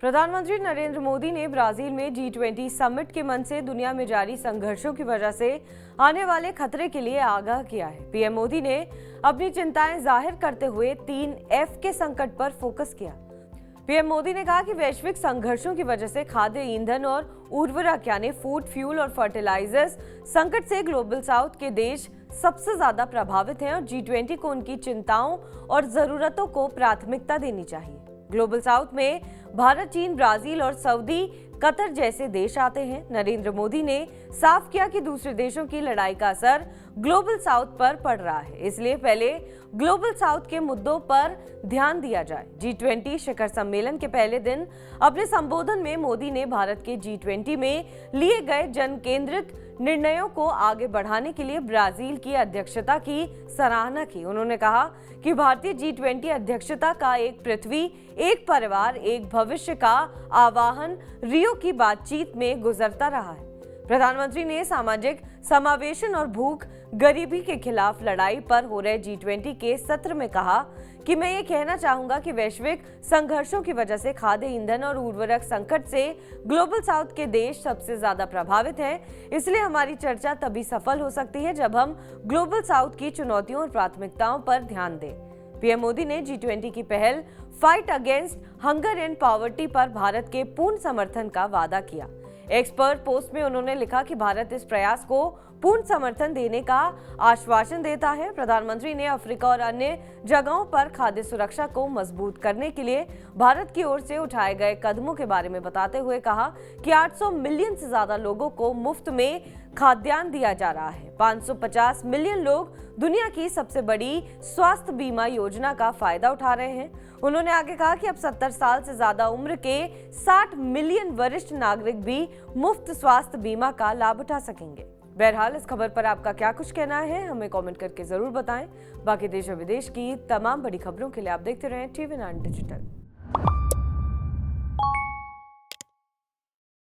प्रधानमंत्री नरेंद्र मोदी ने ब्राजील में G20 समिट के मंच से दुनिया में जारी संघर्षों की वजह से आने वाले खतरे के लिए आगाह किया है। पीएम मोदी ने अपनी चिंताएं जाहिर करते हुए 3F के संकट पर फोकस किया। पीएम मोदी ने कहा कि वैश्विक संघर्षों की वजह से खाद्य, ईंधन और उर्वरक यानी फूड, फ्यूल और फर्टिलाइजर्स संकट से ग्लोबल साउथ के देश सबसे ज्यादा प्रभावित हैं और G20 को उनकी चिंताओं और जरूरतों को प्राथमिकता देनी चाहिए। ग्लोबल साउथ में भारत, चीन, ब्राजील और सऊदी कतर जैसे देश आते हैं। नरेंद्र मोदी ने साफ किया कि दूसरे देशों की लड़ाई का असर ग्लोबल साउथ पर पड़ रहा है, इसलिए पहले ग्लोबल साउथ के मुद्दों पर ध्यान दिया जाए। G20 शिखर सम्मेलन के पहले दिन अपने संबोधन में मोदी ने भारत के G20 में लिए गए जन केंद्रित निर्णयों को आगे बढ़ाने के लिए ब्राजील की अध्यक्षता की सराहना की। उन्होंने कहा कि भारतीय G20 अध्यक्षता का एक पृथ्वी, एक परिवार, एक भविष्य का आह्वान रियो की बातचीत में गुजरता रहा है। प्रधानमंत्री ने सामाजिक समावेशन और भूख गरीबी के खिलाफ लड़ाई पर हो रहे G20 के सत्र में कहा कि मैं ये कहना चाहूंगा कि वैश्विक संघर्षों की वजह से खाद्य, ईंधन और उर्वरक संकट से ग्लोबल साउथ के देश सबसे ज्यादा प्रभावित हैं। इसलिए हमारी चर्चा तभी सफल हो सकती है जब हम ग्लोबल साउथ की चुनौतियों और प्राथमिकताओं पर ध्यान दें। पीएम मोदी ने G20 की पहल fight against hunger and poverty पर भारत के पूर्ण समर्थन का वादा किया। एक्सपर्ट पोस्ट में उन्होंने लिखा कि भारत इस प्रयास को पूर्ण समर्थन देने का आश्वासन देता है। प्रधानमंत्री ने अफ्रीका और अन्य जगहों पर खाद्य सुरक्षा को मजबूत करने के लिए भारत की ओर से उठाए गए कदमों के बारे में बताते हुए कहा कि 800 मिलियन से ज्यादा लोगों को मुफ्त में खाद्यान्न दिया जा रहा है। 550 मिलियन लोग दुनिया की सबसे बड़ी स्वास्थ्य बीमा योजना का फायदा उठा रहे हैं। उन्होंने आगे कहा कि अब 70 साल से ज्यादा उम्र के 60 मिलियन वरिष्ठ नागरिक भी मुफ्त स्वास्थ्य बीमा का लाभ उठा सकेंगे। बहरहाल इस खबर पर आपका क्या कुछ कहना है, हमें कमेंट करके जरूर बताएं। बाकी देश और विदेश की तमाम बड़ी खबरों के लिए आप देखते रहें TV9 डिजिटल।